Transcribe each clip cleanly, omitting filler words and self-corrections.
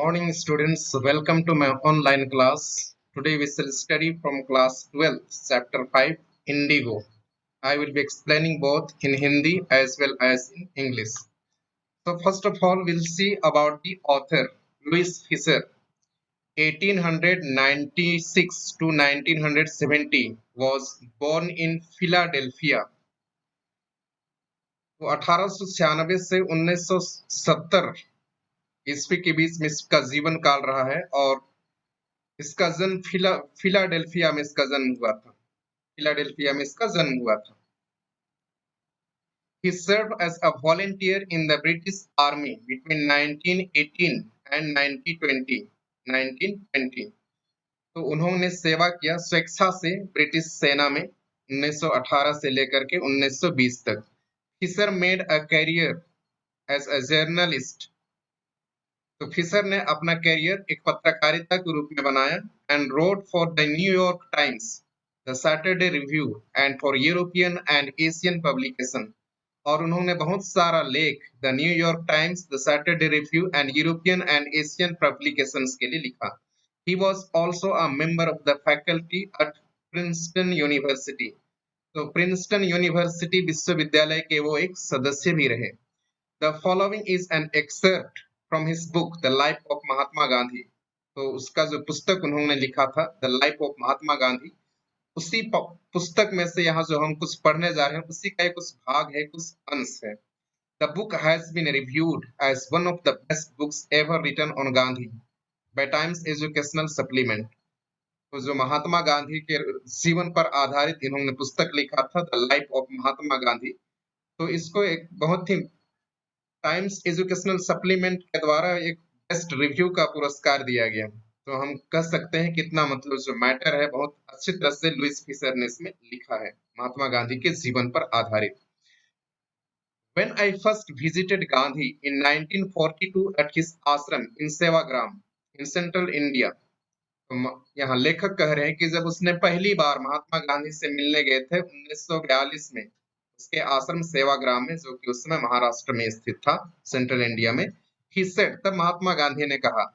Morning students, welcome to my online class. Today we shall study from class 12, chapter 5, Indigo. I will be explaining both in Hindi as well as in English. So first of all, we'll see about the author, Louis Fisher. 1896 to 1970 was born in Philadelphia. तो 1896 से 1970 ईस्वी के बीच में इसका जीवन काल रहा है और इसका जन्म फिलाडेल्फिया में इसका जन्म हुआ था। फिलाडेल्फिया में इसका जन्म हुआ था। He served as a volunteer in the British Army between 1918 and 1920। तो उन्होंने सेवा किया स्वेच्छा से ब्रिटिश सेना में 1918 से लेकर के 1920 तक। Fisher made a career as a journalist. तो फिशर ने अपना करियर एक पत्रकारिता के रूप में बनाया and wrote for the New York times, the Saturday review and for European and Asian publication. और उन्होंने बहुत सारा लेख the New York times, the Saturday review and European and Asian publications के लिए लिखा। He was also a member of the faculty at Princeton university. तो Princeton university विश्वविद्यालय के वो एक सदस्य भी रहे। The following is an excerpt from his book The Life of Mahatma Gandhi। तो उसका जो पुस्तक उन्होंने लिखा था The Life of Mahatma Gandhi, उसी पुस्तक में से यहाँ जो हम कुछ पढ़ने जा रहे हैं उसी का कुछ भाग है, कुछ अंश है। The book has been reviewed as one of the best books ever written on Gandhi by Times Educational Supplement। तो जो महात्मा गांधी के जीवन पर आधारित इन्होंने पुस्तक लिखा था the life of Mahatma Gandhi, तो इसको एक बहुत ही टाइम्स एजुकेशनल सप्लीमेंट के द्वारा एक बेस्ट रिव्यू का पुरस्कार दिया गया। तो हम कह सकते हैं कितना मतलब जो मैटर है बहुत अच्छी तरह से लुइस फिशर ने इसमें लिखा है महात्मा गांधी के जीवन पर आधारित। When I first visited Gandhi in 1942 at his ashram in Sevagram in central India। तो यहाँ लेखक कह रहे हैं कि जब उसने पहली बार महात्मा गांधी से मिलने गए थे 1942 में उसके आश्रम सेवाग्राम में, जो कि उस समय महाराष्ट्र में स्थित था, सेंट्रल इंडिया में। He said, तब महात्मा गांधी ने कहा,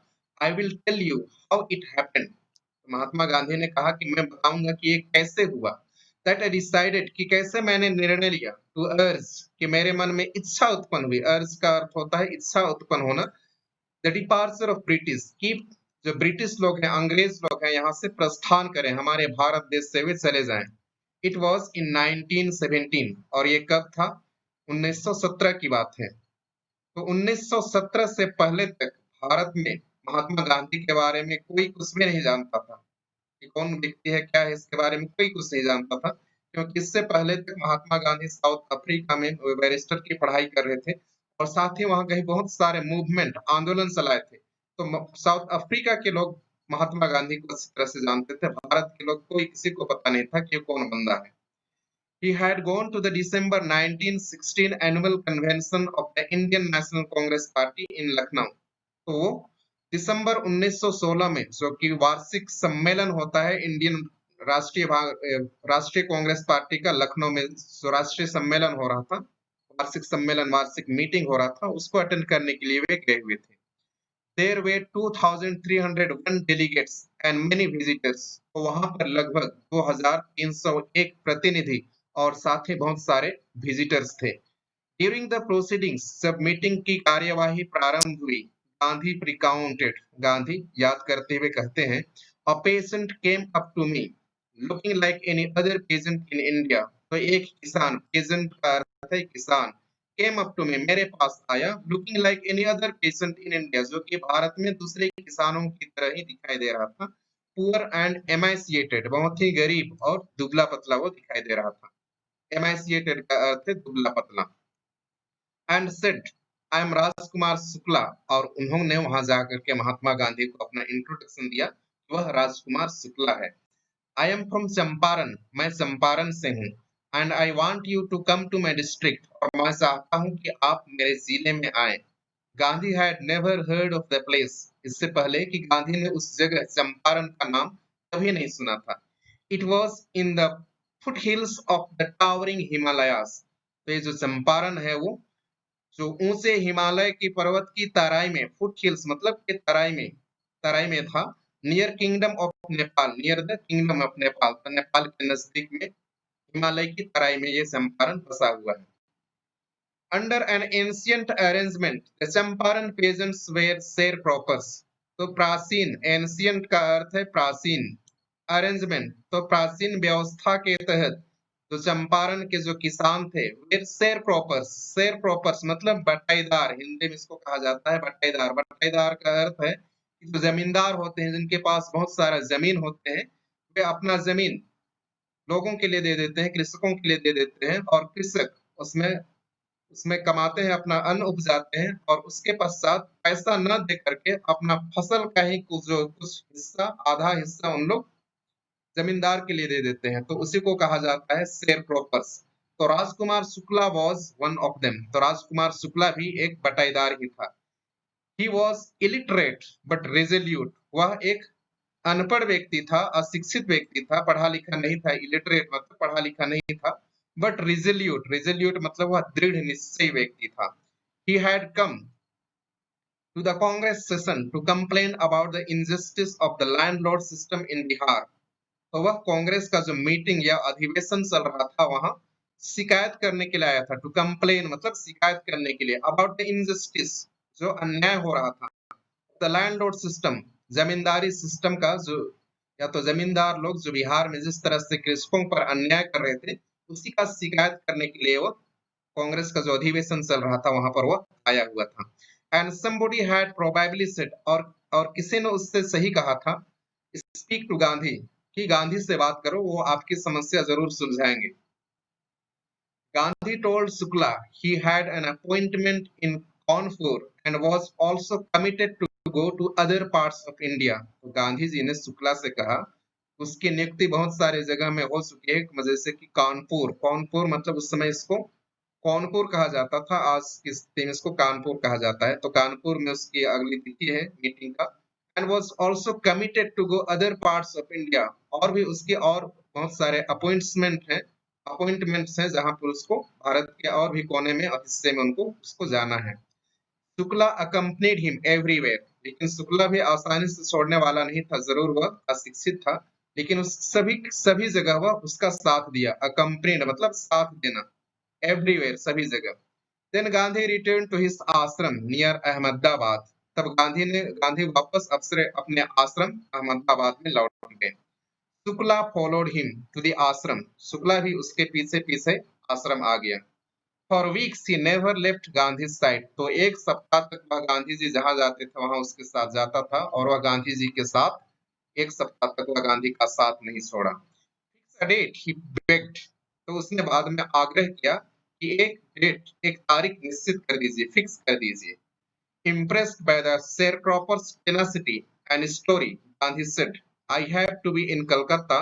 I will tell you how it happened। महात्मा गांधी ने कहा कि मैं बताऊंगा कि ये कैसे हुआ। That I decided कि कैसे मैंने निर्णय लिया to urge कि मेरे मन में इच्छा उत्पन्न हुई। urge का अर्थ होता है इच्छा उत्पन्न होना। The departure of British कि जो ब्रिटिश लोग हैं, अंग्रेज लोग हैं, यहाँ से प्रस्थान करें, हमारे भारत देश से वे चले जाएं। It was in 1917 और ये कब था? 1917 की बात है। तो 1917 से पहले तक भारत में महात्मा गांधी के बारे में कोई कुछ भी नहीं जानता था कि कौन व्यक्ति है, क्या है, इसके बारे में कोई कुछ नहीं जानता था, क्योंकि इससे पहले तक महात्मा गांधी साउथ अफ्रीका में बैरिस्टर की पढ़ाई कर रहे थे और साथ ही वहां कहीं बहुत सारे मूवमेंट, आंदोलन चलाए थे। तो साउथ अफ्रीका के लोग महात्मा गांधी को अच्छी तरह से जानते थे, भारत के लोग कोई किसी को पता नहीं था कि कौन बंदा है। He had gone to the December 1916 annual convention of the Indian National Congress Party in Lucknow। तो वो दिसंबर 1916 में जो कि वार्षिक सम्मेलन होता है इंडियन राष्ट्रीय कांग्रेस पार्टी का, लखनऊ में जो राष्ट्रीय सम्मेलन हो रहा था, वार्षिक सम्मेलन, वार्षिक मीटिंग हो रहा था, उसको अटेंड करने के लिए वे गए हुए थे। There were 2301 delegates and many visitors। तो वहां पर लगभग 2301 प्रतिनिधि और साथ ही बहुत सारे विजिटर्स थे। During the proceedings, जब मीटिंग की कार्यवाही प्रारंभ हुई, गांधी recounted, गांधी याद करते हुए कहते हैं, a peasant came up to me looking like any other peasant in India। तो एक किसान, peasant का अर्थ है किसान, came up to me, मेरे पास आया, looking like any other peasant in India, जो कि भारत में दूसरे किसानों की तरह ही दिखाई दे रहा था। poor and emaciated, बहुत ही गरीब और दुबला पतला वो दिखाई दे रहा था। emaciated का अर्थ है दुबला पतला। And said, I am Rajkumar Shukla. और उन्होंने वहां जाकर के महात्मा गांधी को अपना इंट्रोडक्शन दिया, वह राजकुमार शुक्ला है। आई एम फ्रॉम चंपारण, मैं चंपारण से हूँ। And I want you to come to my district, और मैं चाहता हूँ कि आप मेरे जिले में आए। Gandhi had never heard of the place, इससे पहले कि गांधी ने उस जगह चंपारण का नाम कभी नहीं सुना था। It was in the foot hills of the towering Himalayas. तो ये जो चंपारण है वो जो ऊंचे हिमालय की पर्वत की तराई में, फुट हिल्स मतलब के तराई में था, near kingdom of Nepal, near the kingdom of Nepal, तो नेपाल के नजदीक में हिमालय की तराई में ये चंपारण बसा हुआ है। Under an ancient arrangement, the Champaran peasants were sharecroppers. तो प्राचीन, एंशियंट का अर्थ है प्राचीन, अरेंजमेंट तो प्राचीन व्यवस्था के तहत जो चंपारण के जो किसान थे वे शेयर क्रॉपर्स मतलब बटाईदार, हिंदी में इसको कहा जाता है बटाईदार। बटाईदार का अर्थ है कि जो जमींदार होते हैं, जिनके पास बहुत सारा जमीन होते हैं, वे अपना जमीन लोगों के लिए दे देते हैं, कृषकों के लिए दे देते हैं, और कृषक उसमें उसमें कमाते हैं, अपना अन्न उपजाते हैं, और उसके पश्चात पैसा न दे करके अपना फसल का ही कुछ हिस्सा, आधा हिस्सा उन लोग जमींदार के लिए दे देते हैं, तो उसी को कहा जाता है शेयर क्रॉपर्स। तो Rajkumar Shukla was one of them, तो राजकुमार शुक्ला भी एक बटाईदार ही था। He was illiterate but resolute, वह एक अनपढ़ व्यक्ति था, अशिक्षित व्यक्ति था, पढ़ा लिखा नहीं था, इलिटरेट मतलब पढ़ा लिखा नहीं था, बट रिजोल्यूट, रिजोल्यूट मतलब वह दृढ़ निश्चयी व्यक्ति था। He had come to the Congress session to complain about the injustice of the landlord system in Bihar. तो वह कांग्रेस का जो मीटिंग या अधिवेशन चल रहा था वहां शिकायत करने के लिए आया था। टू कंप्लेन मतलब शिकायत करने के लिए, अबाउट द इनजस्टिस जो अन्याय हो रहा था, the landlord system zamindari system का, जो या तो जमींदार लोग जो बिहार में जिस तरह से कृषकों पर अन्याय कर रहे थे, उसी का शिकायत करने के लिए वो कांग्रेस का जो अधिवेशन चल रहा था वहां पर वो आया हुआ था। And somebody had probably said, और किसी ने उससे सही कहा था, स्पीक टू गांधी, कि गांधी से बात करो, वो आपकी समस्या जरूर सुलझाएंगे। Gandhi told Shukla he had an appointment in Kanpur and was also committed to go to other parts of India. तो गांधी जी ने शुक्ला से कहा उसकी नियुक्ति बहुत सारे जगह में हो चुकी है, जैसे कि कानपुर, कानपुर मतलब उस समय इसको कानपुर कहा जाता था, आज की स्थिति में इसको कानपुर कहा जाता है। तो कानपुर में उसकी अगली तिथि है मीटिंग का। And was also committed to go other parts of India, और भी उसके और बहुत सारे अपॉइंटमेंट्स हैं जहां पर उसको भारत के और भी कोने में और हिस्से में उनको उसको जाना है। शुक्ला अकम्पनीड हिम एवरीवेयर, लेकिन शुक्ला भी आसानी से छोड़ने वाला नहीं था, जरूर वह अशिक्षित था, लेकिन उस सभी सभी जगह वह उसका साथ दिया। अकम्पनीड मतलब साथ देना, एवरीवेयर सभी जगह। Then Gandhi return to his ashram near Ahmedabad, तब गांधी वापस अपने आश्रम अहमदाबाद में लौट गए। Shukla followed him to the ashram, Shukla भी उसके पीछे पीछे आश्रम आ गया। For weeks he never left Gandhi side, तो एक सप्ताह तक वह गांधी जी जहां जाते थे वहां उसके साथ जाता था, और वह गांधी जी के साथ एक सप्ताह तक वह गांधी का साथ नहीं छोड़ा। डेट ही बेग्ड, तो उसने बाद में आग्रह किया कि एक तारीख निश्चित कर दीजिए, फिक्स कर दीजिए। Impressed by the sharecropper's tenacity and story, Gandhi said, I have to be in Calcutta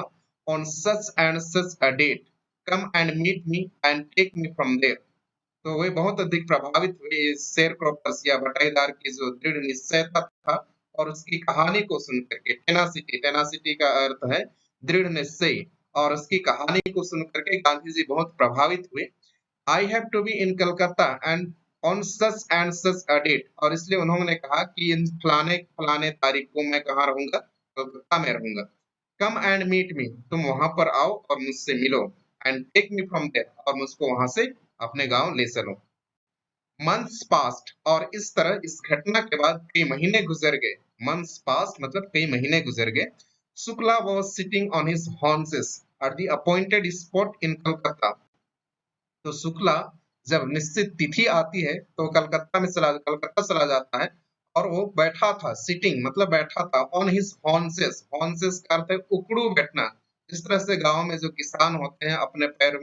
on such and such a date. Come and meet me and take me from there. तो वे बहुत अधिक प्रभावित हुए इस शेरक्रॉपर्स या बटाईदार की जो दृढ़ निश्चयता था और उसकी कहानी को सुनकर के। टेनासिटी, टेनासिटी का अर्थ है दृढ़ निश्चय, और उसकी कहानी को सुनकर के गांधी जी बहुत प्रभावित हुए। I have to be in Calcutta and on such and such a date, और इसलिए उन्होंने कहा कि इन फलाने फलाने तारीख को मैं कहाँ रहूंगा, कलकत्ता में रहूंगा। कम एंड मीट मी, तुम वहां पर आओ और मुझसे मिलो। And take me from there, और मुझको वहां से अपने गांव ले चलो। मंथ्स पास्ट, और इस तरह इस घटना के बाद कई महीने गुजर गए। मंथ्स पास्ट मतलब कई महीने गुजर गए। Shukla was sitting on his horses at the appointed spot in Calcutta, तो शुक्ला जब निश्चित तिथि आती है तो कलकत्ता चला जाता है, और वो बैठा था, सिटिंग मतलब बैठा था, ऑन हिज हॉर्सेस, हॉर्सेस का अर्थ है उकड़ू बैठना। जिस तरह से गांव में जो किसान होते हैं अपने पैर,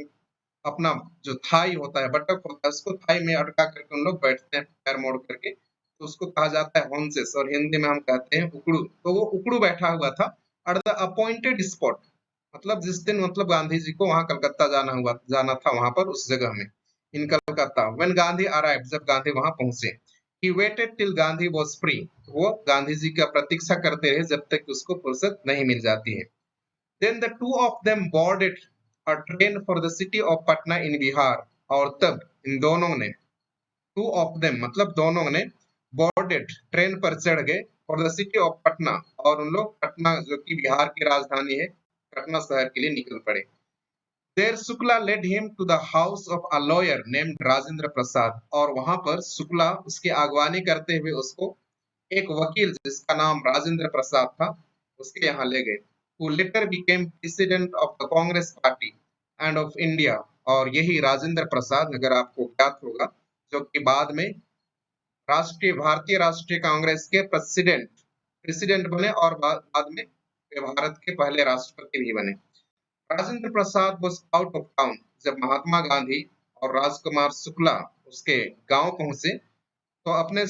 अपना जो थाई होता है, बटक होता है, उसको थाई में अटका करके उन लोग बैठते हैं पैर मोड़ करके, तो उसको कहा जाता है हॉर्सेस, और हिंदी में हम कहते हैं उकड़ू। तो वो उकड़ू बैठा हुआ था एट द अपॉइंटेड स्पॉट, मतलब जिस दिन मतलब गांधी जी को वहां कलकत्ता जाना था वहां पर उस जगह में, इन कलकत्ता। व्हेन गांधी अराइव्ड, जब गांधी वहां पहुंचे। He waited till Gandhi was free, वो गांधी जी का प्रतीक्षा करते रहे जब तक उसको फुर्सत नहीं मिल जाती है। Then the two of them boarded a train for the city of Patna in Bihar, और तब इन दोनों ने टू ऑफ देम मतलब दोनों ने बोर्डेड ट्रेन पर चढ़ गए for the city of Patna, और उन लोग पटना जो कि बिहार की राजधानी है पटना शहर के लिए निकल पड़े। There Shukla led him to the house of a lawyer named Rajendra Prasad, और वहां पर शुक्ला उसकी अगवानी करते हुए उसको एक वकील जिसका नाम राजेंद्र प्रसाद था उसके यहाँ ले गए। who later became president of the Congress party end of India, और यही राजेंद्र प्रसाद अगर आपको ज्ञात होगा जो कि बाद में भारतीय राष्ट्रीय कांग्रेस के प्रेसिडेंट प्रेसिडेंट बने और बाद में वे भारत के पहले राष्ट्रपति भी बने। Rajendra Prasad was out of town जब महात्मा गांधी और राजकुमार शुक्ला उसके गांव पहुंचे, तो अपने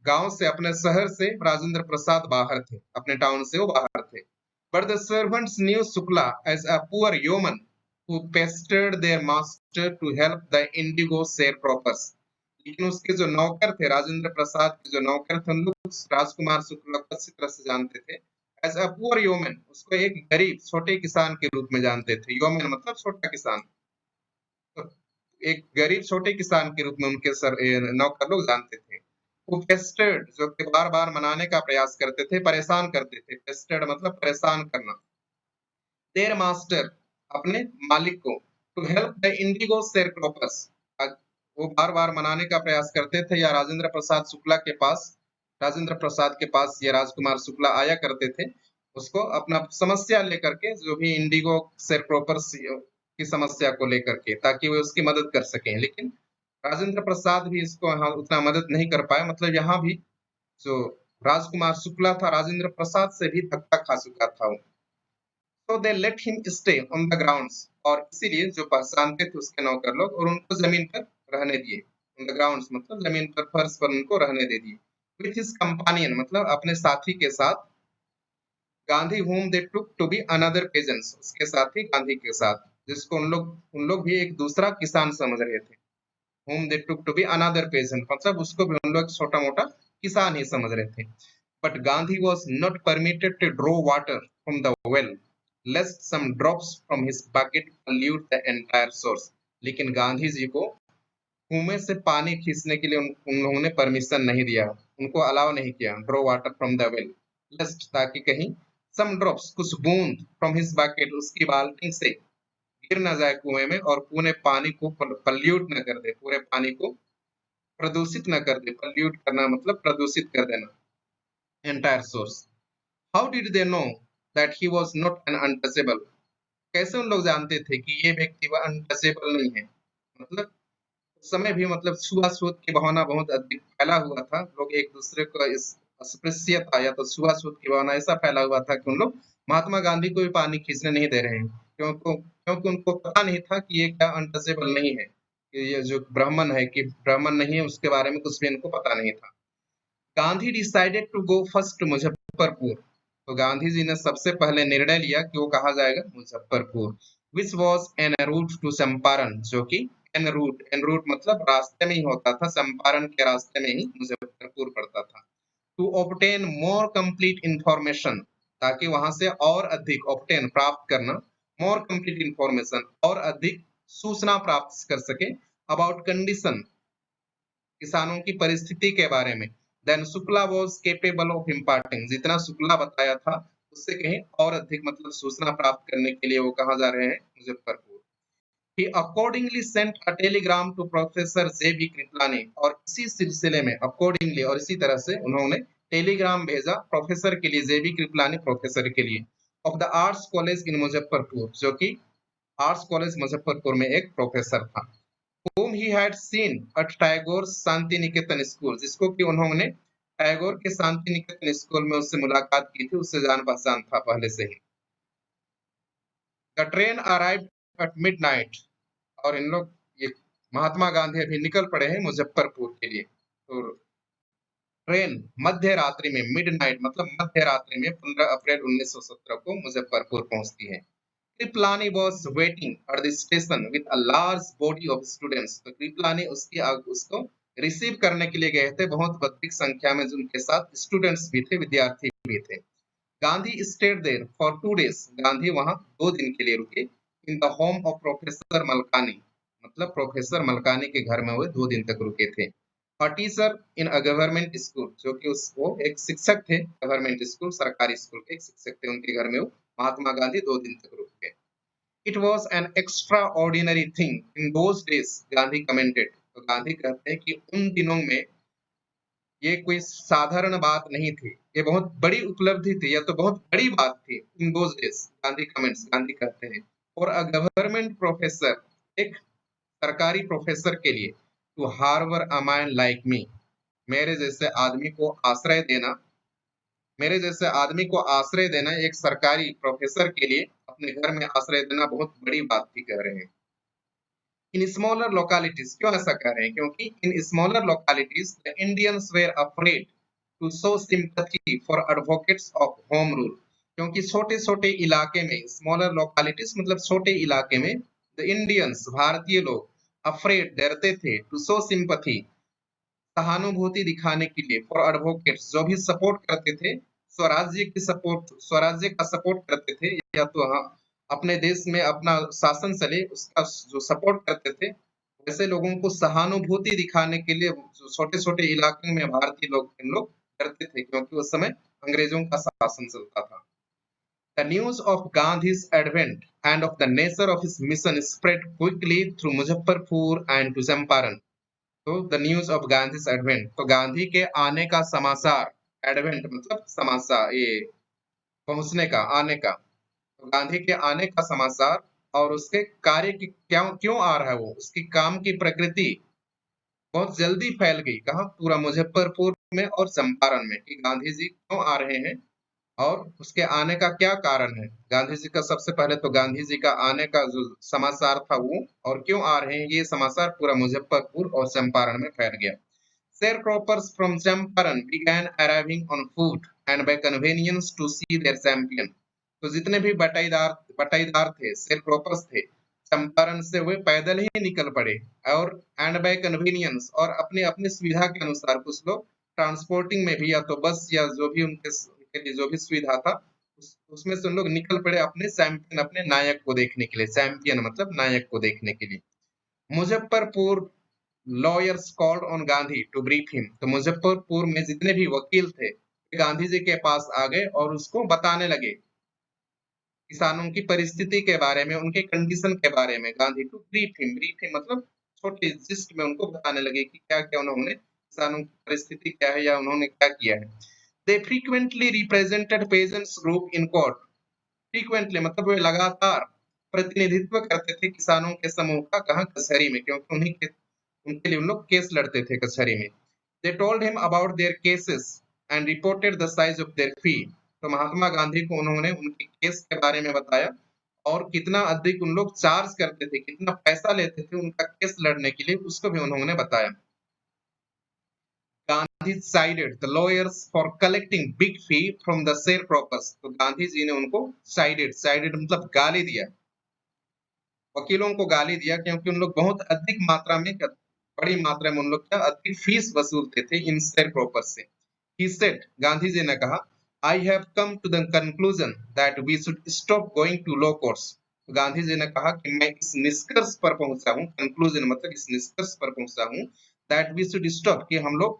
गांव से अपने शहर से राजेंद्र प्रसाद बाहर थे, अपने टाउन से वो बाहर थे। But the servants knew Shukla as a poor yeoman who pestered their master to help the indigo sharecroppers. लेकिन उसके जो नौकर थे राजेंद्र प्रसाद के जो नौकर थे उन लोग राजकुमार शुक्ला को अच्छी तरह से जानते थे। एज अ पुअर योमन उसको एक गरीब छोटे किसान के रूप में जानते थे। योमन मतलब छोटा किसान, तो एक गरीब छोटे किसान के रूप में उनके नौकर लोग जानते थे। वो पेस्टेड जो कि बार बार मनाने का प्रयास करते थे, परेशान करते थे। पेस्टेड मतलब परेशान करना। देयर मास्टर अपने मालिक को, टू हेल्प द इंडिगो शेयरक्रॉपर्स, वो बार बार मनाने का प्रयास करते थे, या राजेंद्र प्रसाद के पास ये राजकुमार शुक्ला आया करते थे उसको अपना समस्या लेकर के, जो भी इंडिगो शेयरक्रॉपर्स की समस्या को लेकर के, ताकि वे उसकी मदद कर सकें। लेकिन राजेंद्र प्रसाद भी इसको यहाँ उतना मदद नहीं कर पाए, मतलब यहाँ भी जो राजकुमार शुक्ला था राजेंद्र प्रसाद से भी धक्का खा चुका था वो। तो they let him stay on the grounds, और इसीलिए जो पहचानते थे उसके नौकर लोग और उनको जमीन पर रहने दिए। ऑन द ग्राउंड्स मतलब जमीन पर फर्श पर उनको रहने दे दिए। विथ हिज कंपानियन मतलब अपने साथी के साथ। Gandhi whom they took to be another peasants, उसके साथी गांधी के साथ जिसको उन लोग भी एक दूसरा किसान समझ रहे थे। whom they took to be another peasant मतलब उसको भी उन लोग छोटा मोटा किसान ही समझ रहे थे। But Gandhi was not permitted to draw water from the well, lest some drops from his bucket pollute the entire source. लेकिन गांधी जी को कुएं से पानी खींचने के लिए उन लोगों ने परमिशन नहीं दिया, उनको अलाउ नहीं किया। Draw water from the well, lest ताकि कहीं सम ड्रॉप्स कुछ बूंद फ्रॉम हिज बकेट उसकी बाल्टी से गिर न जाए कुएं में, और पूरे पानी को पल्यूट न कर दे, पूरे पानी को प्रदूषित न कर दे। पल्यूट करना मतलब प्रदूषित कर देना। Entire source. How did they know that he was not an untouchable, कैसे उन लोग जानते थे कि ये व्यक्ति अनटचेबल नहीं है? मतलब उस समय भी मतलब छुआछूत की भावना बहुत अधिक फैला हुआ था। लोग एक दूसरे को इस अस्पृश्यता या तो छुआछूत की भावना ऐसा फैला हुआ था कि उन लोग महात्मा गांधी को भी पानी खींचने नहीं दे रहे हैं, क्योंकि उनको पता नहीं था कि ये क्या अनटचेबल नहीं है, कि ये जो ब्राह्मण है कि ब्राह्मण नहीं है उसके बारे में कुछ भी इनको पता नहीं था। Gandhi decided to go first to Muzaffarpur, तो गांधी जी ने सबसे पहले निर्णय लिया कि वो कहा जाएगा Muzaffarpur. Which was en route to Champaran, जो कि एन रूट मतलब रास्ते में ही होता था, चंपारण के रास्ते में ही मुजफ्फरपुर पड़ता था। To obtain more complete information, ताकि वहां से और अधिक ऑब्टेन प्राप्त करना, मोर कंप्लीट इंफॉर्मेशन और अधिक सूचना प्राप्त कर सके अबाउट कंडीशन किसानों की परिस्थिति के बारे में। Then Shukla was capable of imparting, जितना शुक्ला बताया था उससे कहीं और अधिक मतलब सूचना प्राप्त करने के लिए वो कहाँ जा रहे हैं? Muzaffarpur. He accordingly sent a telegram to Professor J.B. Kripalani, और इसी सिलसिले में accordingly और इसी तरह से उन्होंने टेलीग्राम भेजा प्रोफेसर के लिए, जेबी कृपलानी प्रोफेसर के लिए, of the arts college in Muzaffarpur, जो कि आर्ट्स कॉलेज मुजफ्फरपुर में एक प्रोफेसर था। whom he had seen at Tagore Shanti Niketan school, जिसको कि उन्होंने टैगोर के शांति निकेतन स्कूल में उससे मुलाकात की थी, उससे जान पहचान था पहले से ही। The train arrived at midnight, और इन लोग ये महात्मा गांधी अभी निकल पड़े हैं मुजफ्फरपुर के लिए। तो ट्रेन मध्य रात्रि में, मिडनाइट मतलब मध्य रात्रि में 15 अप्रैल 1917 को मुजफ्फरपुर पहुंचती है। Kripalani was waiting at the station with a large body of students, तो कृपलानी उसको रिसीव करने के लिए गए थे, बहुत अधिक संख्या में जिनके साथ स्टूडेंट्स भी थे, विद्यार्थी भी थे। Gandhi stayed there for 2 days, Gandhi वहां 2 दिन के लिए रुके। In the home of professor Malkani, मतलब प्रोफेसर मलकानी के घर में वो 2 दिन तक रुके थे। A teacher in a government school, जो कि वो एक शिक्षक थे गवर्नमेंट स्कूल, सरकारी स्कूल के एक शिक्षक थे, उनके घर में वो महात्मा गांधी 2 दिन तक रुक गए। It was an extraordinary thing in those days, Gandhi commented. तो गांधी कहते हैं कि उन दिनों में ये कोई साधारण बात नहीं थी, ये बहुत बड़ी उपलब्धि थी या तो बहुत बड़ी बात थी in those days. Gandhi comments, Gandhi कहते हैं फॉर अ गवर्नमेंट प्रोफेसर, एक सरकारी प्रोफेसर के लिए, to harbour a man like me, मेरे जैसे आदमी को आश्रय देना, मेरे जैसे आदमी को आश्रय देना एक सरकारी प्रोफेसर के लिए अपने घर में आश्रय देना बहुत बड़ी बात थी, कह रहे हैं। इन स्मॉलर लोकेलिटीज, क्यों ऐसा कह रहे हैं? क्योंकि in smaller localities the Indians were afraid to show sympathy for advocates of home rule, क्योंकि छोटे छोटे इलाके में, स्मॉलर लोकेलिटीज मतलब छोटे इलाके में, द इंडियंस भारतीय लोग अफ्रेड डरते थे, टू शो सिंपैथी सहानुभूति दिखाने के लिए, फॉर एडवोकेट्स जो भी सपोर्ट करते थे, स्वराज्य की सपोर्ट, स्वराज्य का सपोर्ट करते थे, या तो हाँ अपने देश में अपना शासन चले उसका जो सपोर्ट करते थे, ऐसे लोगों को सहानुभूति दिखाने के लिए जो छोटे छोटे इलाकों में भारतीय लोग इन लोग करते थे, क्योंकि उस समय अंग्रेजों का शासन चलता था। The news of Gandhi's advent and of the nature of his mission spread quickly through Muzaffarpur and to Champaran. तो the news of Gandhi advent, तो गांधी के आने का समाचार, एडवेंट मतलब समाचार, ये पहुंचने का, आने का, तो गांधी के आने का समाचार और उसके कार्य की क्या क्यों आ रहा है, वो उसकी काम की प्रकृति बहुत जल्दी फैल गई, कहा पूरा मुजफ्फरपुर में और चंपारण में, कि गांधी जी क्यों आ रहे हैं और उसके आने का क्या कारण है। गांधी जी का सबसे पहले तो गांधी जी का आने का जो समाचार था वो, और क्यों आ रहे हैं ये समाचार पूरा मुजफ्फरपुर और चंपारण में फैल गया। Sharecroppers from Champaran began arriving on foot and by convenience to see their champion. तो जितने भी बटाईदार थे, शेरक्रोपर्स थे, चंपारण से वे पैदल ही निकल पड़े, और एंड बाय कन्वीनियंस, और अपनी अपनी सुविधा के अनुसार, कुछ लोग ट्रांसपोर्टिंग में भी या तो बस या जो भी उनके लिए जो भी सुविधा था उसमें से उन लोग निकल पड़े अपने चैंपियन, अपने नायक को देखने के लिए। चैंपियन मतलब नायक को देखने के लिए। Muzaffarpur lawyers called on Gandhi to brief him, तो मुजफ्फरपुर में जितने भी वकील थे गांधी जी के पास आ गए और उसको बताने लगे किसानों की परिस्थिति के बारे में, उनके कंडीशन के बारे में। गांधी टू ब्रीफ हिम मतलब छोटे जिस्ट में उनको बताने लगे कि क्या क्या उन्होंने, किसानों की परिस्थिति क्या है या उन्होंने क्या किया है। They frequently represented peasants group in court, frequently मतलब वे लगातार प्रतिनिधित्व करते थे किसानों के समूह का, कहाँ, कचहरी में, क्योंकि उनके लिए उन लोग केस लड़ते थे कचहरी में। They told him about their cases and reported the size of their fee, तो महात्मा गांधी को उन्होंने उनके केस के बारे में बताया और कितना अधिक उन लोग चार्ज करते थे, कितना पैसा लेते थे उनका केस लड़ने के लिए, उसको भी उन्होंने बताया। Gandhi chided the lawyers for collecting big fee from the sharecroppers, तो गांधी जी ने उनको साइडेड मतलब गाली दिया, वकीलों को गाली दिया, क्योंकि उन लोग बहुत अधिक मात्रा में, बड़ी मात्रा में उन लोग क्या अधिक फीस वसूलते थे इन शेयरक्रॉपर से। He said, गांधी जी ने कहा, I have come to the conclusion that we should stop going to law courts. तो गांधी जी ने कहा कि मैं इस निष्कर्ष पर पहुंचा हूं, कंक्लूजन मतलब इस निष्कर्ष पर पहुंचा हूं, that we should stop, कि हम लोग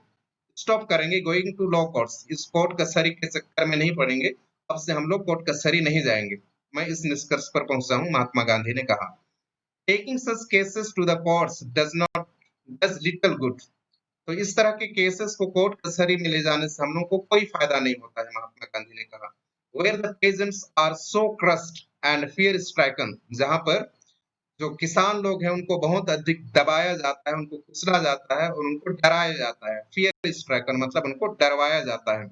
स्टॉप करेंगे गोइंग टू लॉ कोर्ट्स, इस कोर्ट कचहरी के चक्कर में नहीं पड़ेंगे, अब से हम लोग कोर्ट कचहरी नहीं जाएंगे। मैं इस निष्कर्ष पर पहुंचा हूं, महात्मा गांधी ने कहा। Taking such cases to the courts does little good, तो इस तरह के केसेस को कोर्ट कचहरी में ले जाने से हम लोग को कोई फायदा नहीं होता है, महात्मा गांधी ने कहा। Where the peasants are so crushed and fear stricken, जहां पर जो किसान लोग हैं उनको बहुत अधिक दबाया जाता है, उनको कुचला जाता है और उनको डराया जाता है। फियर स्ट्राइकन मतलब उनको डरवाया जाता है।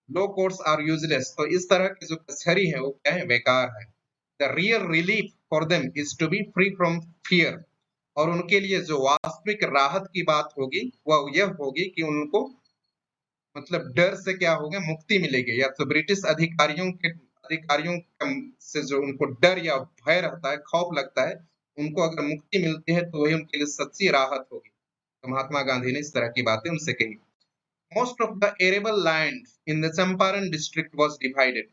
लो कोर्ट्स आर यूजलेस, तो इस तरह की जो कचहरी है वो क्या है, बेकार है। The real relief for them is to be free from fear, और उनके लिए जो वास्तविक राहत की बात होगी वह यह होगी कि उनको मतलब डर से क्या होगा, मुक्ति मिलेगी, या तो ब्रिटिश अधिकारियों से जो उनको डर या भय रहता है, खौफ लगता है, उनको अगर मुक्ति मिलती है तो वही उनके लिए सच्ची राहत होगी। तो महात्मा गांधी ने इस तरह की बातें उनसे कही। Most of the arable land in the Champaran district was divided,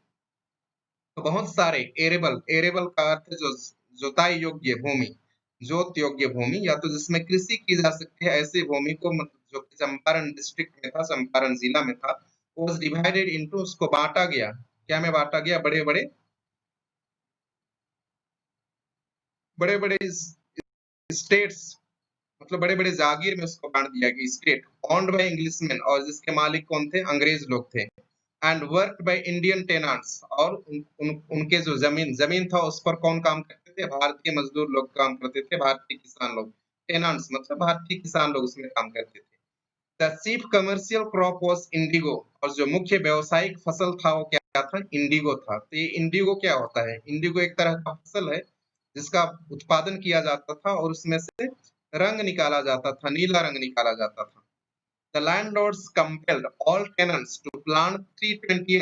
तो बहुत सारे एरेबल का अर्थ है जो जोताई योग्य भूमि, जोत योग्य भूमि, या तो जिसमें कृषि की जा सकती है, ऐसी भूमि को जो कि चंपारण डिस्ट्रिक्ट में था, चंपारण जिला में था, was divided into, उसको बांटा गया, क्या में बांटा गया, बड़े बड़े स्टेट्स, मतलब बड़े बड़े जागीर में उसको बांट दिया गया, स्टेट ऑन्ड बाय इंग्लिशमैन, और जिसके मालिक कौन थे, अंग्रेज लोग थे, एंड वर्क बाय इंडियन टेनांट्स, और उनके जो जमीन था उस पर कौन काम करते थे, भारतीय मजदूर लोग काम करते थे, भारतीय किसान लोग, टेनांट्स मतलब भारतीय किसान लोग उसमें काम करते थे। The chief commercial crop was Indigo, और जो मुख्य व्यावसायिक फसल था वो क्या था, इंडिगो था। तो ये इंडिगो क्या होता है, इंडिगो एक तरह का फसल है जिसका उत्पादन किया जाता था और उसमें से रंग निकाला जाता था, नीला रंग निकाला जाता था। The landlords compelled all tenants to plant 320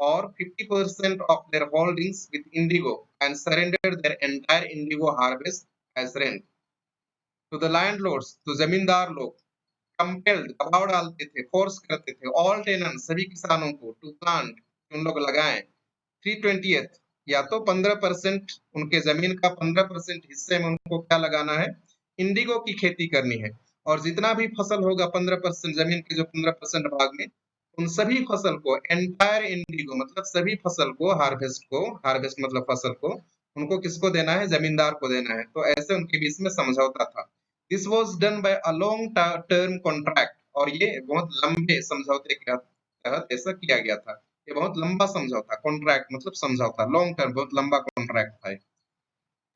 or 50% of their holdings with indigo and surrendered their entire indigo harvest as rent. To the landlords, तो जमींदार लोग, कंपेल्ड दबाव डालते थे, फोर्स करते थे, ऑल टेनेंट सभी किसानों को, टू प्लांट उन लोग लगाएं 3/20 या तो 15% उनके जमीन का 15% हिस्से में उनको क्या लगाना है, इंडिगो की खेती करनी है, और जितना भी फसल होगा 15% जमीन के जो 15% भाग में, उन सभी फसल को एंटायर इंडिगो मतलब सभी फसल को, हार्वेस्ट मतलब फसल को, उनको किसको देना है, जमींदार को देना है। तो ऐसे उनके बीच में समझौता था। This was done by a long term contract, और ये बहुत लंबे समझौते के तहत ऐसा किया गया था। ये बहुत लंबा समझौता, कॉन्ट्रैक्ट मतलब समझौता, लॉन्ग टर्म बहुत लंबा कॉन्ट्रैक्ट था।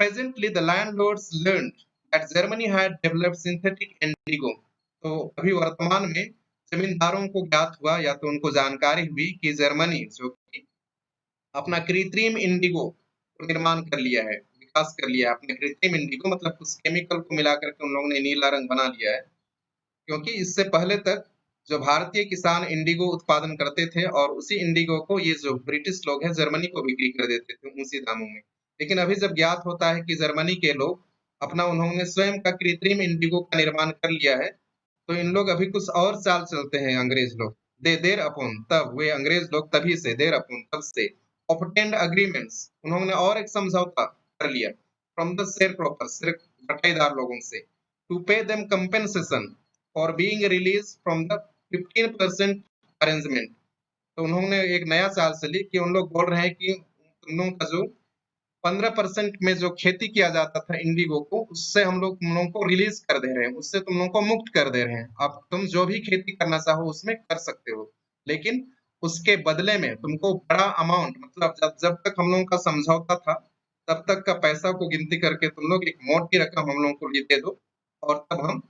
Presently, the landlords learned that Germany had developed synthetic indigo. तो अभी वर्तमान में जमींदारों को ज्ञात हुआ या तो उनको जानकारी हुई कि जर्मनी जो कि अपना कृत्रिम इंडिगो निर्माण कर लिया है, विकास कर लिया है, अपने कृत्रिम इंडिगो मतलब उस केमिकल को मिला करके उन लोगों ने नीला रंग बना लिया है। क्योंकि इससे पहले तक जो भारतीय किसान इंडिगो उत्पादन करते थे और उसी इंडिगो को ये जो ब्रिटिश लोग हैं जर्मनी को बिक्री कर देते थे ऊंचे दामों में। लेकिन अभी जब ज्ञात होता है कि जर्मनी के लोग अपना उन्होंने स्वयं का कृत्रिम इंडिगो का निर्माण कर लिया है, तो इन लोग अभी कुछ और चाल चलते हैं अंग्रेज लोग। दे देर अपॉन तब वे अंग्रेज लोग तभी से देर अपॉन तब से ऑब्टेन्ड अग्रीमेंट्स, उन्होंने और एक समझौता कर लिया फ्रॉम द शेयर प्रॉपर्स, बटाईदार लोगों से, to pay them compensation for being release from the 15% arrangement. तो उन्होंने एक नया चाल चली कि उन लोग बोल रहे हैं कि तुम लोगों का जो 15% में जो खेती किया जाता था इंडिगो को, उससे हम लोग तुम लोगों को रिलीज कर दे रहे हैं, उससे तुम लोगों को मुक्त कर दे रहे हैं। अब तुम जो भी खेती करना चाहो उसमें कर सकते हो, लेकिन उसके बदले में तुमको बड़ा अमाउंट, मतलब जब जब तक हम लोगों का समझौता था तब तक का पैसा को गिनती करके तुम लोग एक मोटी रकम हम लोगों को दे दो, और तब हम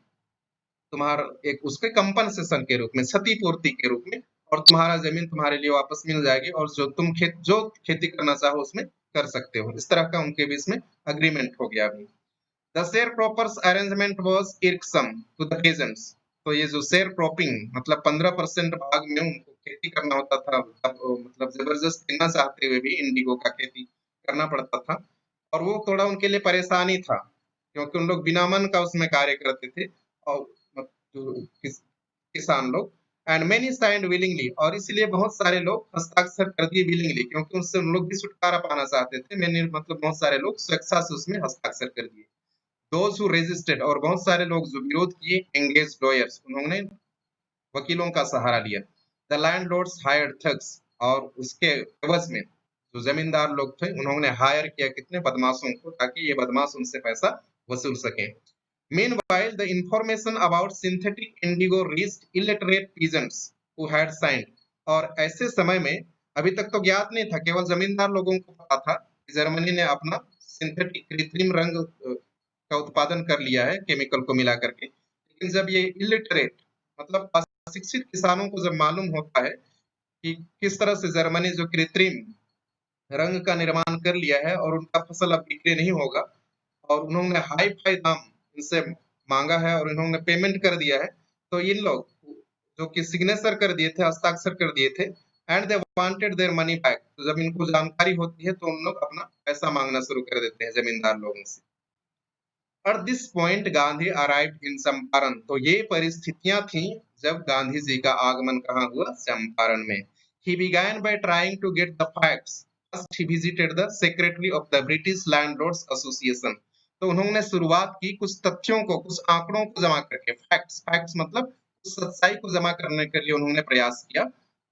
तुम्हारा एक उसके कंपनसेशन के रूप में, क्षतिपूर्ति के रूप में, और तुम्हारा जमीन तुम्हारे लिए वापस मिल जाएगी, और जो खेती करना चाहो उसमें कर सकते हो। इस तरह का उनके बीच में अग्रीमेंट हो गया अभी। The sharecroppers arrangement was irksome to the peasants. तो ये जो शेयर क्रॉपिंग मतलब 15% भाग में उनको खेती करना होता था, मतलब जबरदस्त करना चाहते हुए भी इंडिगो का खेती करना पड़ता था, और वो थोड़ा उनके लिए परेशानी था क्योंकि उन लोग बिना मन का उसमें कार्य करते थे, और किसान लोग, एंड मेनी साइंड विलिंगली, और इसलिए बहुत सारे लोग हस्ताक्षर कर दिए विलिंगली, क्योंकि उससे उन लोग भी छुटकारा पाना चाहते थे। मैंने मतलब बहुत सारे लोग स्वेच्छा से उसमें हस्ताक्षर कर दिए। दोज हु रेजिस्टेड, और बहुत सारे लोग जो विरोध किए, एंगेज लॉयर्स, उन्होंने वकीलों का सहारा लिया। द लैंडलॉर्ड्स हायर्ड थग्स, और उसके एवज में जो जमींदार लोग थे उन्होंने हायर किया कितने बदमाशों को, ताकि ये बदमाश उनसे पैसा वसूल सके। Meanwhile, the information about synthetic indigo reached illiterate peasants who had signed, और ऐसे समय में अभी तक तो ज्ञात नहीं था, केवल जमींदार लोगों को पता था कि जर्मनी ने अपना सिंथेटिक कृत्रिम रंग का उत्पादन कर लिया है केमिकल को मिला करके। लेकिन जब ये इलिटरेट मतलब अशिक्षित किसानों को जब मालूम होता है कि किस तरह से जर्मनी जो कृत्रिम रंग का निर्माण कर लिया है और उनका फसल अब बिक्री नहीं होगा, और उन्होंने हाई फाई दाम इनसे मांगा है और इन्होंने पेमेंट कर दिया है, तो इन लोग जो कि सिग्नेचर कर दिए थे, हस्ताक्षर कर दिए थे, and they wanted their money back. तो जब इनको जानकारी होती है तो उन लोग अपना पैसा मांगना शुरू कर देते हैं जमींदार लोगों से। At this point, Gandhi arrived in Champaran. तो ये परिस्थितियां थी जब गांधी जी का आगमन कहाँ हुआ, चंपारण में। He began by trying to get the facts. First, he visited the secretary of the British Landlords Association. तो उन्होंने शुरुआत की कुछ तथ्यों को, कुछ आंकड़ों को जमा करके, फैक्ट्स मतलब उस सच्चाई को जमा करने के लिए उन्होंने प्रयास किया।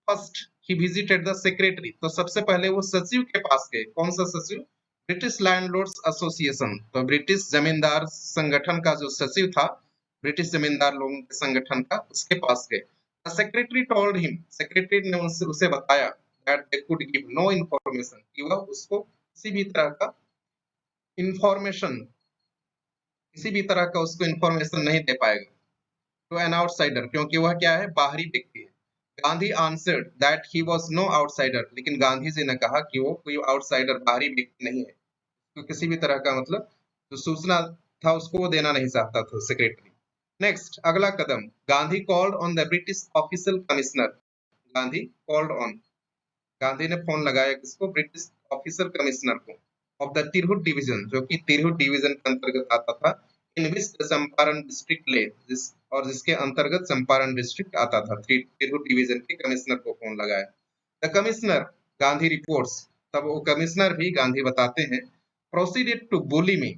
First he visited the secretary, तो सबसे पहले वो सचिव के पास गए। कौन सा सचिव? ब्रिटिश लैंडलॉर्ड्स एसोसिएशन, तो ब्रिटिश जमींदार संगठन का जो सचिव था, ब्रिटिश जमींदार लोगों के संगठन का, उसके पास गए। The secretary told him, secretary ने उसे बताया that they could give no information, कि वह उसको किसी भी तरह का इंफॉर्मेशन, किसी भी तरह का उसको इंफॉर्मेशन नहीं दे पाएगा टू एन आउटसाइडर, क्योंकि वह क्या है? बाहरी व्यक्ति है। Gandhi answered that he was no outsider, लेकिन गांधी जी ने कहा कि वो कोई आउटसाइडर, बाहरी व्यक्ति नहीं है। तो किसी भी तरह का मतलब जो सूचना था उसको वो देना नहीं चाहता था सेक्रेटरी। नेक्स्ट, अगला कदम, Gandhi called on the British official commissioner. Gandhi called on, Gandhi ने फोन लगाया किसको? ब्रिटिश ऑफिसर कमिश्नर को, ऑफ द तिरहुत डिवीजन, जो कि तिरहुत डिवीजन के अंतर्गत आता था, इन विच चंपारण डिस्ट्रिक्ट ले, जिसके अंतर्गत चंपारण डिस्ट्रिक्ट आता था। तिरहुत डिवीजन के कमिश्नर को फोन लगाया। द कमिश्नर, गांधी रिपोर्ट्स, तब वो कमिश्नर भी, गांधी बताते हैं, प्रोसीडेड टू बुली मी,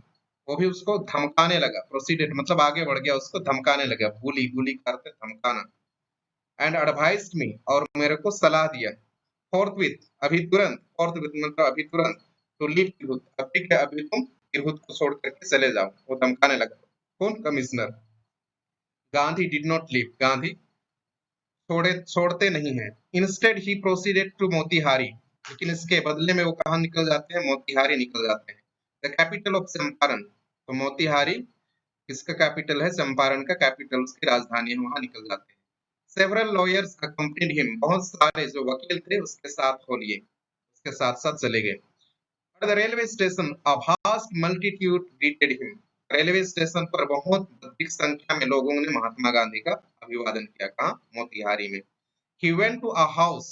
वो भी उसको धमकाने लगा। प्रोसीडेड मतलब आगे बढ़ गया, उसको धमकाने लगा। बुली, बुली का अर्थ है धमकाना। एंड एडवाइज्ड मी, और मेरे को सलाह दिया। फोर्थविथ, अभी तुरंत, फोर्थविथ मतलब अभी तुरंत, तो लीव तिरहुत, अभी के अभी तुम तिरहुत को छोड़ करके चले जाओ, वो धमकाने लगा। कौन? Commissioner. Gandhi did not leave, Gandhi छोड़ते नहीं है। Instead he proceeded to Motihari, लेकिन इसके बदले में वो कहाँ निकल जाते हैं? मोतिहारी निकल जाते हैं। द कैपिटल ऑफ चंपारण, तो मोतिहारी किसका कैपिटल है? चंपारण का कैपिटल, उसकी राजधानी है, वहां निकल जाते हैं। सेवरल लॉयर्स अकम्पनीड हिम, बहुत सारे जो वकील थे उसके साथ हो लिए, उसके साथ साथ चले गए। At the railway station, a vast multitude greeted him. Railway station पर बहुत अधिक संख्या में लोगों ने महात्मा गांधी का अभिवादन किया। कहाँ? मोतिहारी में। He went to a house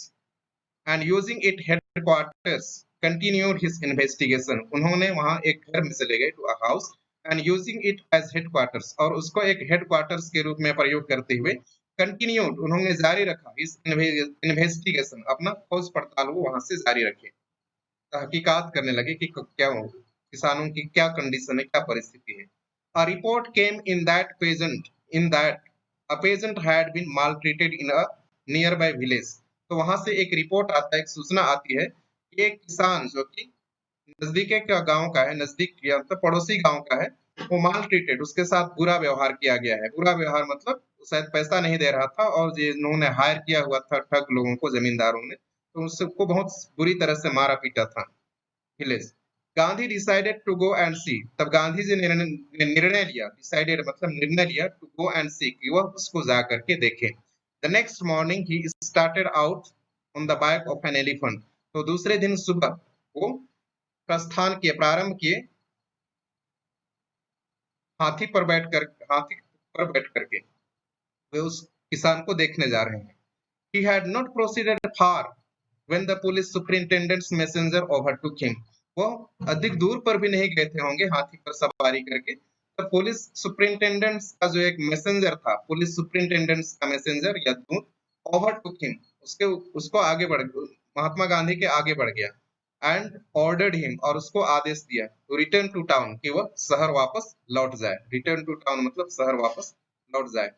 and using it headquarters continued his investigation. उन्होंने वहां एक घर में चले गए, to a house and using it as headquarters, और उसको एक headquarters के रूप में प्रयोग करते हुए continued, उन्होंने जारी रखा his investigation, अपना खोज पड़ताल वो वहां से जारी रखे, तहकीकात करने लगे कि क्या हो, किसानों की क्या कंडीशन है, क्या परिस्थिति है। A report came in that a peasant had been maltreated in a nearby village. तो वहां से एक रिपोर्ट आता है, एक सूचना आती है कि एक किसान जो कि नजदीक का गांव का है, नजदीक या तो पड़ोसी गांव का है, वो माल ट्रीटेड, उसके साथ बुरा व्यवहार किया गया है। बुरा व्यवहार मतलब शायद पैसा नहीं दे रहा था, और जिन्होंने हायर किया हुआ था ठग लोगों को, जमींदारों ने, तो उसको बहुत बुरी तरह से मारा पीटा था। Village. Gandhi decided to go and see, तब गांधी जी ने निर्णय लिया, डिसाइडेड मतलब निर्णय लिया, टू गो एंड सी, कि वह उसको जा करके देखे। The next morning he started out on the back of an elephant, तो दूसरे दिन सुबह वो प्रस्थान किए, प्रारंभ किए, हाथी पर बैठकर, हाथी पर बैठ करके वे उस किसान को देखने जा रहे हैं। He had not proceeded far when the police superintendent's messenger overtook him. वो अधिक दूर पर भी नहीं गए थे होंगे हाथी पर सवारी करके, तो पुलिस सुपरिंटेंडेंट का जो एक मैसेंजर था, पुलिस सुपरिंटेंडेंट का मैसेंजर या दूत, ओवरटुक हिम, उसको आगे बढ़, महात्मा गांधी के आगे बढ़ गया। एंड ऑर्डर्ड हिम, और उसको आदेश दिया, टू रिटर्न टू टाउन, कि वह शहर वापस लौट जाए। रिटर्न टू टाउन मतलब शहर वापस लौट जाए।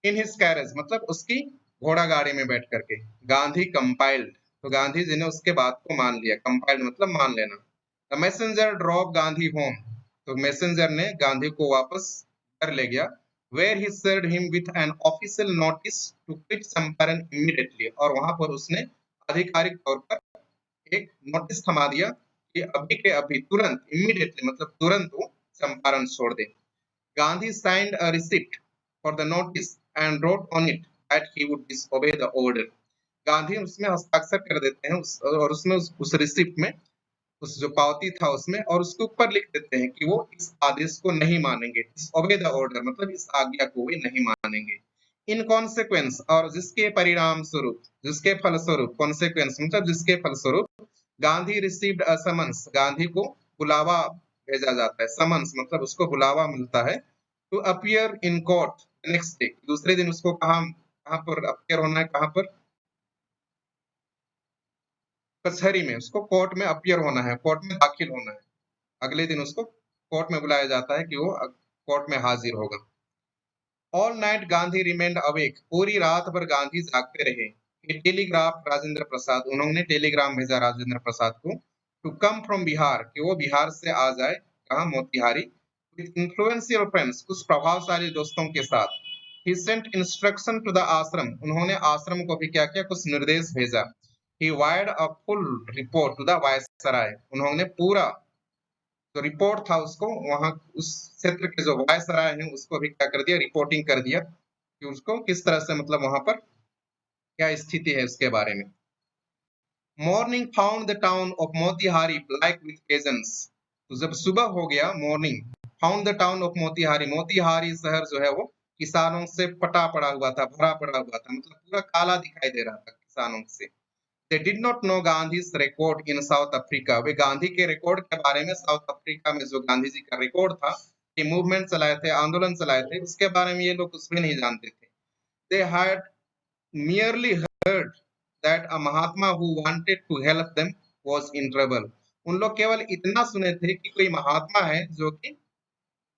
इन हिज कैरेज मतलब उसकी घोड़ा गाड़ी में बैठ करके। गांधी कंपाइल्ड, तो गांधी जी ने उसके बात को मान लिया। कंपाइल्ड मतलब मान लेना। The messenger drop Gandhi home, तो मैसेंजर ने गांधी को वापस घर ले गया। Where he served him with an official notice to quit Champaran immediately, और वहां पर उसने आधिकारिक तौर पर एक नोटिस थमा दिया कि अभी के अभी, तुरंत, इमीडिएटली मतलब तुरंत वो चंपारण छोड़ दे। Gandhi signed a receipt for the notice and wrote on it that he would disobey the order. Gandhi उसमें हस्ताक्षर कर देते हैं और उसमें उस रिसिप्ट में, उस जो पावती था उसमें, और उसके ऊपर लिख देते हैं कि वो इस आदेश को नहीं मानेंगे। disobey the order मतलब इस आज्ञा को वे नहीं मानेंगे। इन कॉन्सिक्वेंस, और जिसके परिणाम स्वरूप, जिसके फलस्वरूप, कॉन्सिक्वेंस मतलब जिसके फलस्वरूप, Gandhi received a summons, Gandhi को बुलावा भेजा जाता है। समन्स मतलब उसको बुलावा मिलता है। To appear in court next day, दूसरे दिन उसको कहाँ कहाँ पर अपीयर होना है? कहाँ पर? कचहरी में, उसको कोर्ट में अपीयर होना है, कोर्ट में दाखिल होना है। अगले दिन उसको कोर्ट में बुलाया जाता है कि वो कोर्ट में हाजिर होगा। All night Gandhi remained awake, पूरी रात भर गांधी जागते रहे। टेलीग्राफ राजेंद्र प्रसाद, उन्होंने टेलीग्राम भेजा राजेंद्र प्रसाद को, टू कम फ्रॉम बिहार, कि वो बिहार से आ जाए, कहा मोतिहारी, विथ इन्फ्लुएंशियल फ्रेंड्स, कुछ प्रभावशाली दोस्तों के साथ। ही सेंट इंस्ट्रक्शन टू द आश्रम, उन्होंने आश्रम को भी क्या किया, कुछ निर्देश भेजा। He wired a full report to the viceroy, उन्होंने पूरा जो रिपोर्ट था उसको वहां उस क्षेत्र के जो वायसराय हैं उसको भी क्या कर दिया, रिपोर्टिंग कर दिया कि उसको किस तरह से मतलब वहां पर क्या स्थिति है उसके बारे में। Morning found the town of Motihari black with pageants, तो जब सुबह हो गया, morning found the town of Motihari, Motihari शहर जो है वो किसानों से पटा पड़ा हुआ था, भरा पड़ा हुआ था, मतलब पूरा काला दिखाई दे रहा था किसानों से। They did not know Gandhi's record in South Africa. वे गांधी के रिकॉर्ड के बारे में, साउथ अफ्रीका में जो गांधी जी का रिकॉर्ड था, ये मूवमेंट चलाए थे, आंदोलन चलाए थे, उसके बारे में ये लोग कुछ भी नहीं जानते थे। They had merely heard that a Mahatma who wanted to help them was in trouble. उन लोग केवल इतना सुने थे कि कोई महात्मा है जो कि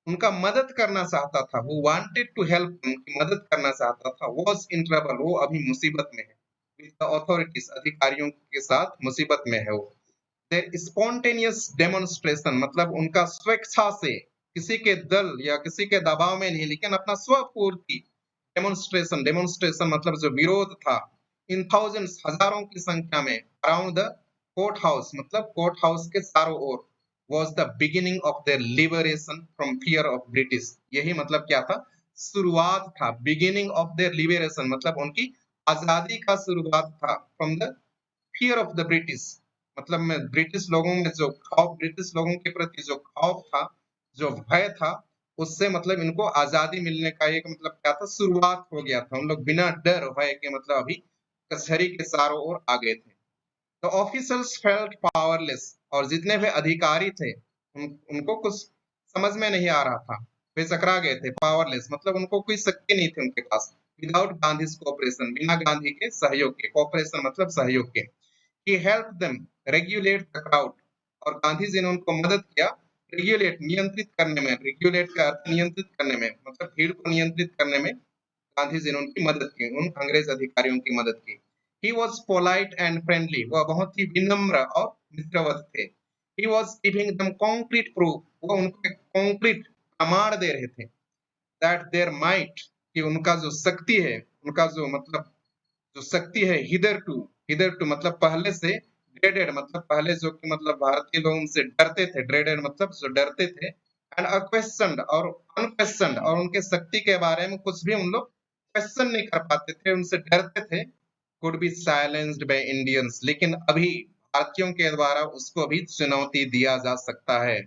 उनका मदद करना चाहता था, वो वांटेड टू हेल्प, उनकी मदद करना चाहता था, was in trouble, वो अभी मुसीबत में है, with the authorities, अधिकारियों के साथ मुसीबत में है वो। their spontaneous demonstration, मतलब उनका स्वेच्छा से, किसी के दल या किसी के दबाव में नहीं, लेकिन अपना स्वपूर्ति डेमोन्स्ट्रेशन, डेमोन्स्ट्रेशन मतलब जो विरोध था, इन थाउजेंड्स, हजारों की संख्या में, अराउंड द कोर्ट हाउस, मतलब कोर्ट हाउस के चारों ओर, was the beginning of their liberation from fear of British, यही मतलब क्या था, शुरुआत था, beginning of their liberation मतलब उनकी आजादी का शुरुआत था, from the fear of the British, मतलब में ब्रिटिश लोगों में जो खौफ, ब्रिटिश लोगों के प्रति जो खौफ था, जो भय था, उससे मतलब इनको आजादी मिलने का एक मतलब क्या था, शुरुआत हो गया था। उन लोग बिना डर भय के मतलब अभी कचहरी के चारों ओर आ गए थे। तो ऑफिसर्स फेल्ट पावरलेस, और जितने भी अधिकारी थे उनको कुछ समझ में नहीं आ रहा था, वे चकरा गए थे, पावरलेस मतलब उनको कोई शक्ति नहीं थी उनके पास, विदाउट गांधी कोऑपरेशन, बिना गांधी के सहयोग के, कोऑपरेशन मतलब सहयोग के। He helped them regulate the crowd, और गांधी जी ने उनको मदद किया रेगुलेट, नियंत्रित करने में, रेगुलेट का अर्थ नियंत्रित करने में, मतलब भीड़ को नियंत्रित करने में गांधी जी ने उनकी मदद की, उन अंग्रेज अधिकारियों की मदद की। He was polite and friendly, वह बहुत ही विनम्र और मित्रवत थे। He was giving them concrete proof, वह उनको एक concrete प्रमाण दे रहे थे, that their might, कि उनका जो शक्ति है, उनका जो मतलब जो शक्ति है, हिदर टू मतलब पहले से, ड्रेडेड मतलब पहले जो कि मतलब भारतीय लोग उनसे डरते थे, ड्रेडेड मतलब जो डरते थे, एंड अक्वेश्चनड और अनक्वेश्चनड, और उनके शक्ति के बारे में कुछ भी उन लोग क्वेश्चन नहीं कर पाते थे, उनसे डरते थे। Could be silenced by Indians, लेकिन अभी भारतीयों के द्वारा उसको भी चुनौती दिया जा सकता है।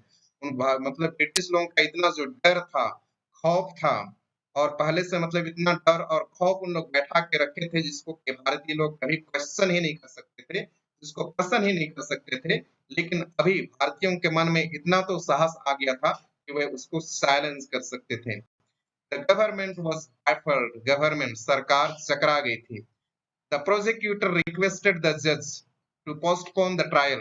मतलब ब्रिटिश लोगों का इतना जो डर था, खौफ था, और पहले से मतलब इतना डर और खौफ उन लोग बैठा के रखे थे, जिसको कि भारतीय लोग कभी क्वेश्चन ही नहीं कर सकते थे, जिसको प्रश्न ही नहीं कर सकते थे। लेकिन अभी भारतीयों के मन में इतना तो साहस आ गया था कि वे उसको साइलेंस कर सकते थे। The government was baffled, government सरकार चकरा गई थी। द प्रोसिक्यूटर रिक्वेस्टेड द जज to postpone the trial.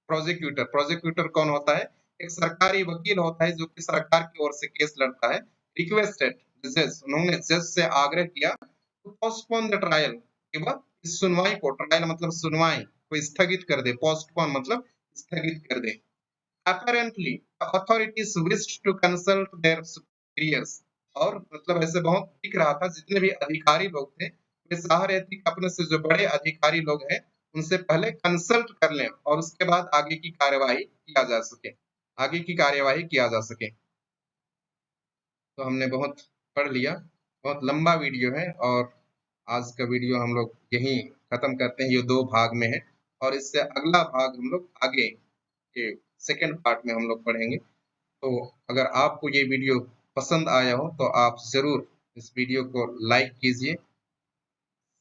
Prosecutor कौन होता है? एक सरकारी वकील होता है जो कि सरकार की ओर से केस लड़ता है। रिक्वेस्टेड जज, उन्होंने जज से आग्रह किया टू पोस्टपोन द ट्रायल, कि वह इस सुनवाई को, ट्रायल मतलब सुनवाई को स्थगित कर दे, पोस्टपोन मतलब स्थगित कर दे। Apparently, the authorities wished to consult their superiors, और मतलब ऐसे बहुत दिख रहा था, जितने भी अधिकारी लोग थे वे चाह रहे थे कि अपने से जो बड़े अधिकारी लोग हैं उनसे पहले कंसल्ट कर लें, और उसके बाद आगे की कार्यवाही किया जा सके, आगे की कार्यवाही किया जा सके। तो हमने बहुत पढ़ लिया, बहुत लंबा वीडियो है, और आज का वीडियो हम लोग यहीं खत्म करते हैं, ये 2 भाग में है, और इससे अगला भाग हम लोग आगे के सेकंड पार्ट में हम लोग पढ़ेंगे। तो अगर आपको ये वीडियो पसंद आया हो तो आप ज़रूर इस वीडियो को लाइक कीजिए,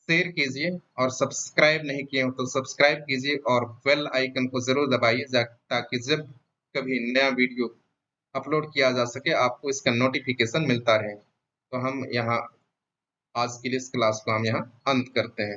शेयर कीजिए, और सब्सक्राइब नहीं किए हो तो सब्सक्राइब कीजिए, और बेल आइकन को ज़रूर दबाइए ताकि जब कभी नया वीडियो अपलोड किया जा सके आपको इसका नोटिफिकेशन मिलता रहे। तो हम यहाँ आज के लिए इस क्लास को हम यहाँ अंत करते हैं।